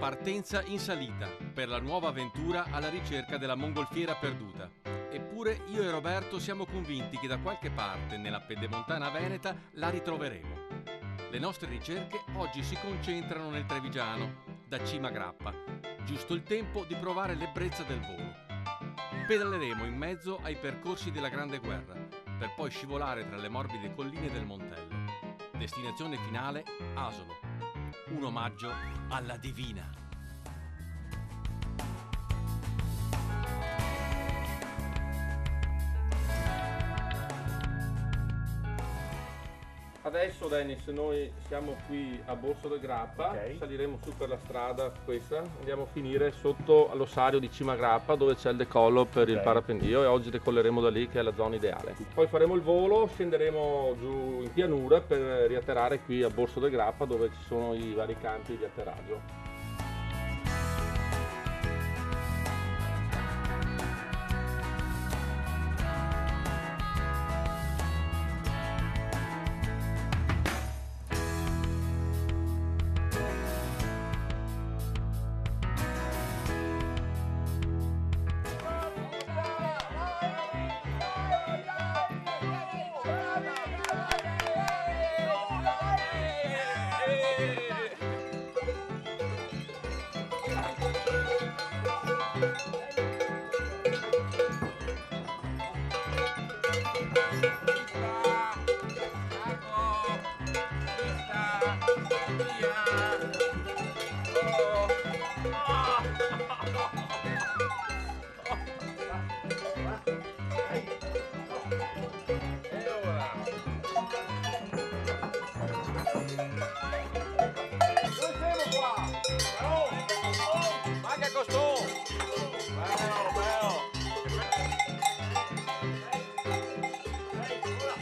Partenza in salita per la nuova avventura alla ricerca della mongolfiera perduta. Eppure io e Roberto siamo convinti che da qualche parte nella pedemontana veneta la ritroveremo. Le nostre ricerche oggi si concentrano nel Trevigiano, da Cima Grappa, giusto il tempo di provare l'ebbrezza del volo. Pedaleremo in mezzo ai percorsi della Grande Guerra, per poi scivolare tra le morbide colline del Montello. Destinazione finale Asolo. Un omaggio alla Divina. Adesso Dennis, noi siamo qui a Borso del Grappa, Okay. Saliremo su per la strada questa, andiamo a finire sotto all'ossario di Cima Grappa dove c'è il decollo per il parapendio e oggi decolleremo da lì che è la zona ideale. Poi faremo il volo, scenderemo giù in pianura per riatterrare qui a Borso del Grappa dove ci sono i vari campi di atterraggio.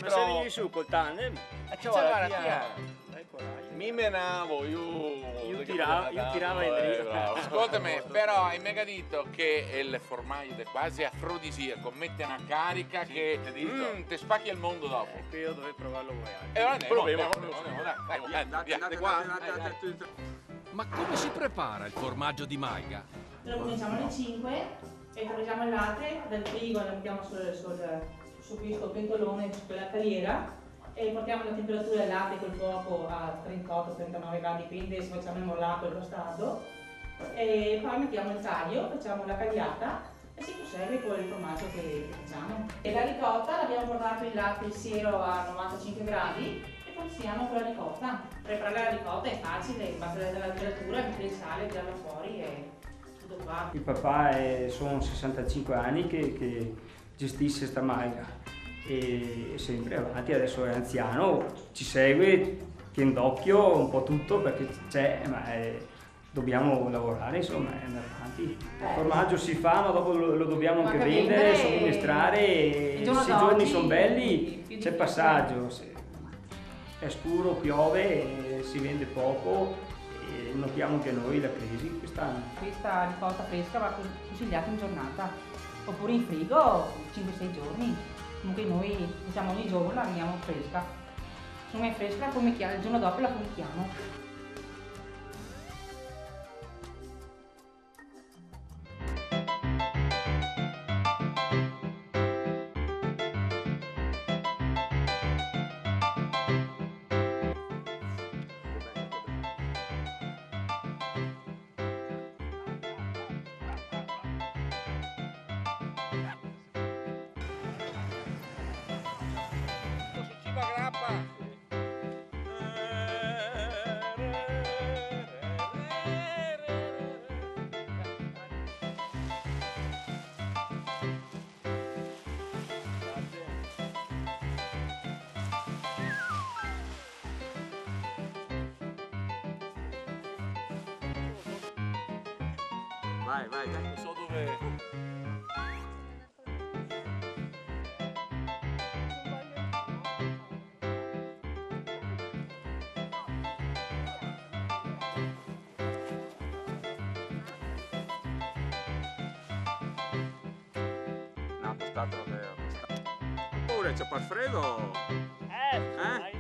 Ma se vieni su col tandem, Mi menavo, io tirava in dritto. Ascoltami, però hai mica detto che il formaggio è quasi afrodisiaco, mette una carica che ti spacchi il mondo dopo. Qui io dovevo provarlo voi anche. E ora andiamo, dai. Ma come si prepara il formaggio di Maiga? Lo cominciamo alle 5 e prendiamo il latte dal frigo, lo mettiamo sul pentolone, su quella taliera e portiamo la temperatura del latte col fuoco a 38-39 gradi, dipende se facciamo il mollato o il rostato. E poi mettiamo il taglio, facciamo la cagliata e si prosegue con il formaggio che facciamo. E la ricotta l'abbiamo portato il latte il siero a 95 gradi e passiamo con la ricotta. Preparare la ricotta è facile, basta della temperatura, mettere il sale, tirarla fuori e tutto qua. Il papà sono 65 anni che gestisce sta Maiga e sempre avanti, adesso è anziano, ci segue, tiene d'occhio un po' tutto perché c'è, ma dobbiamo lavorare, insomma, e andare avanti. Il formaggio si fa, ma dopo lo dobbiamo anche vendere, somministrare e se i giorni sono belli c'è passaggio. Se è scuro, piove, si vende poco e notiamo anche noi la crisi quest'anno. Questa ricotta fresca va consigliata in giornata, oppure in frigo 5-6 giorni. Comunque noi diciamo ogni giorno la mangiamo fresca. Se non è fresca la fumichiamo, il giorno dopo la fumichiamo. Cima Grappa. Vai, dai. Non so dove. Oppure c'è per freddo? Dai.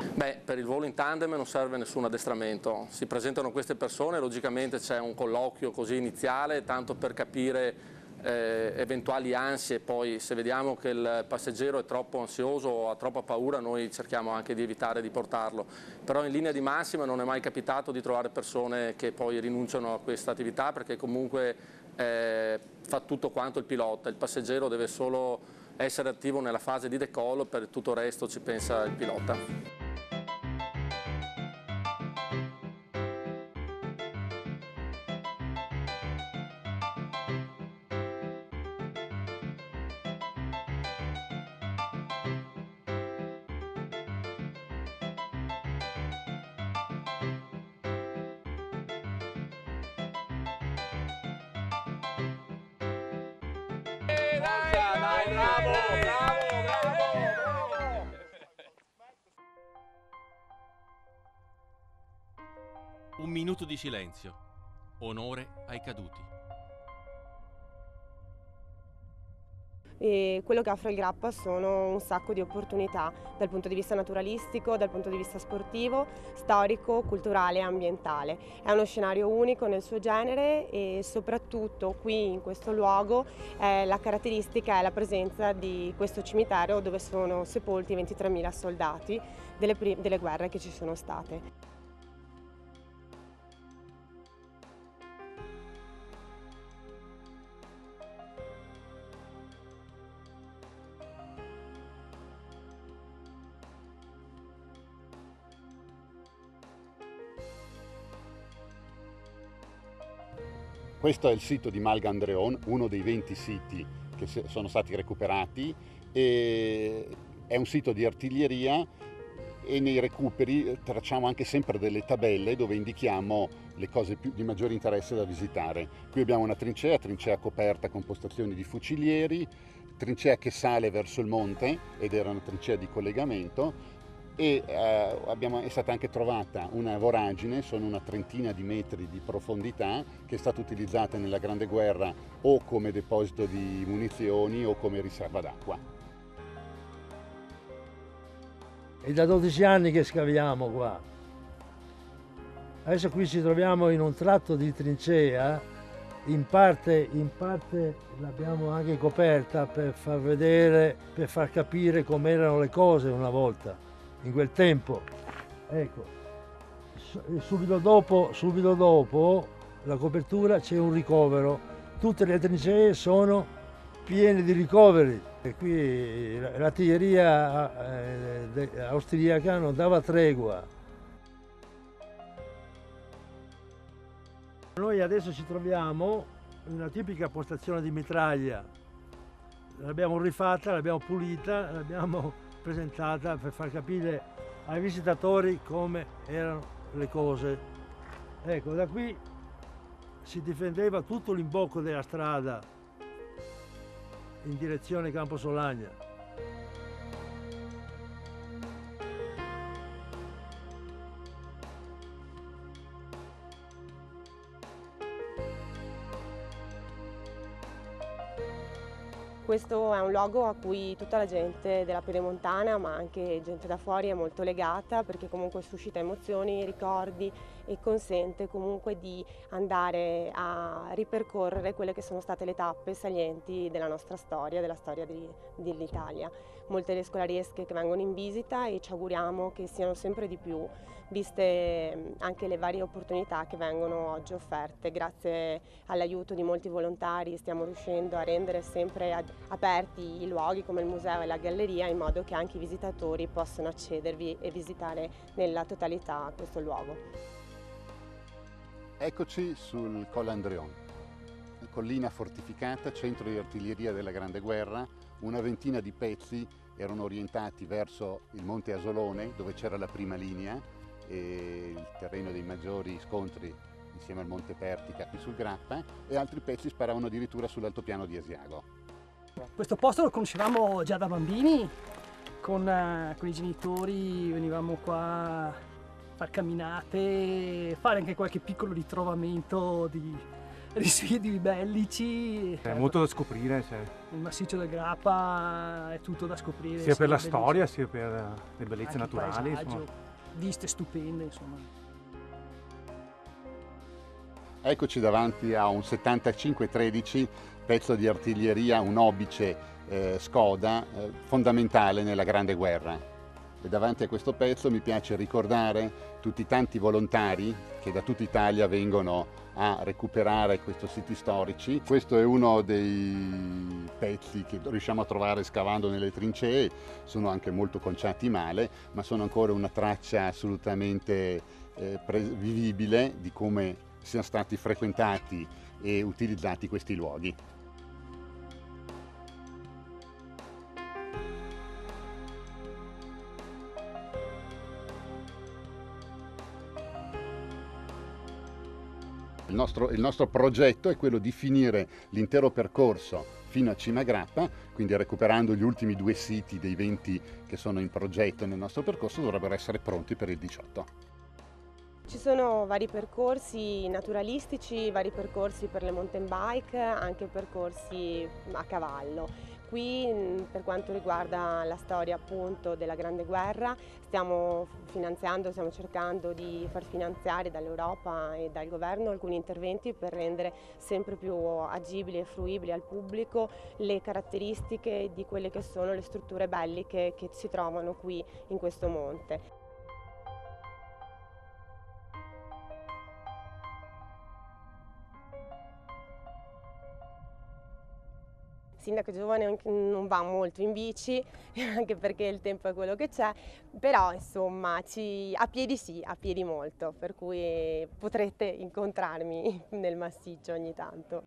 Beh, per il volo in tandem non serve nessun addestramento, si presentano queste persone, logicamente c'è un colloquio così iniziale, tanto per capire eventuali ansie, poi se vediamo che il passeggero è troppo ansioso o ha troppa paura noi cerchiamo anche di evitare di portarlo, però in linea di massima non è mai capitato di trovare persone che poi rinunciano a questa attività perché comunque fa tutto quanto il pilota, il passeggero deve solo essere attivo nella fase di decollo, per tutto il resto ci pensa il pilota. Un minuto di silenzio. Onore ai caduti. E quello che offre il Grappa sono un sacco di opportunità dal punto di vista naturalistico, dal punto di vista sportivo, storico, culturale e ambientale. È uno scenario unico nel suo genere e soprattutto qui in questo luogo la caratteristica è la presenza di questo cimitero dove sono sepolti 23.000 soldati delle guerre che ci sono state. Questo è il sito di Malgandreon, uno dei 20 siti che sono stati recuperati, e è un sito di artiglieria e nei recuperi tracciamo anche sempre delle tabelle dove indichiamo le cose di maggiore interesse da visitare. Qui abbiamo una trincea coperta con postazioni di fucilieri, trincea che sale verso il monte ed era una trincea di collegamento, e è stata anche trovata una voragine, sono una trentina di metri di profondità, che è stata utilizzata nella Grande Guerra o come deposito di munizioni o come riserva d'acqua. È da 12 anni che scaviamo qua. Adesso qui ci troviamo in un tratto di trincea, in parte l'abbiamo anche coperta per far vedere, per far capire com'erano le cose una volta. In quel tempo, ecco, subito dopo la copertura c'è un ricovero, tutte le trincee sono piene di ricoveri e qui l'artiglieria austriaca non dava tregua. Noi adesso ci troviamo in una tipica postazione di mitraglia, l'abbiamo rifatta, l'abbiamo pulita, l'abbiamo presentata per far capire ai visitatori come erano le cose. Ecco, da qui si difendeva tutto l'imbocco della strada in direzione Campo Solagna. Questo è un luogo a cui tutta la gente della Pedemontana, ma anche gente da fuori, è molto legata perché comunque suscita emozioni, ricordi e consente comunque di andare a ripercorrere quelle che sono state le tappe salienti della nostra storia, della storia dell'Italia. Molte le scolaresche che vengono in visita e ci auguriamo che siano sempre di più, viste anche le varie opportunità che vengono oggi offerte. Grazie all'aiuto di molti volontari stiamo riuscendo a rendere sempre aperti i luoghi come il museo e la galleria, in modo che anche i visitatori possano accedervi e visitare nella totalità questo luogo. Eccoci sul Colle Andreon, collina fortificata, centro di artiglieria della Grande Guerra. Una ventina di pezzi erano orientati verso il Monte Asolone, dove c'era la prima linea e il terreno dei maggiori scontri insieme al Monte Pertica qui sul Grappa, e altri pezzi sparavano addirittura sull'altopiano di Asiago. Questo posto lo conoscevamo già da bambini, con i genitori venivamo qua a far camminate, fare anche qualche piccolo ritrovamento residui bellici. C'è molto da scoprire, Il massiccio del Grappa è tutto da scoprire. sia per la storia sia per le bellezze anche naturali. Insomma. Viste stupende, insomma. Eccoci davanti a un 75-13, pezzo di artiglieria, un obice Skoda, fondamentale nella Grande Guerra. E davanti a questo pezzo mi piace ricordare tutti i tanti volontari che da tutta Italia vengono a recuperare questi siti storici. Questo è uno dei pezzi che riusciamo a trovare scavando nelle trincee, sono anche molto conciati male, ma sono ancora una traccia assolutamente vivibile di come siano stati frequentati e utilizzati questi luoghi. Il nostro progetto è quello di finire l'intero percorso fino a Cima Grappa, quindi recuperando gli ultimi 2 siti dei 20 che sono in progetto nel nostro percorso, dovrebbero essere pronti per il 18. Ci sono vari percorsi naturalistici, vari percorsi per le mountain bike, anche percorsi a cavallo. Qui per quanto riguarda la storia appunto della Grande Guerra stiamo cercando di far finanziare dall'Europa e dal governo alcuni interventi per rendere sempre più agibili e fruibili al pubblico le caratteristiche di quelle che sono le strutture belliche che si trovano qui in questo monte. Il sindaco giovane non va molto in bici, anche perché il tempo è quello che c'è, però insomma a piedi sì, a piedi molto, per cui potrete incontrarmi nel massiccio ogni tanto.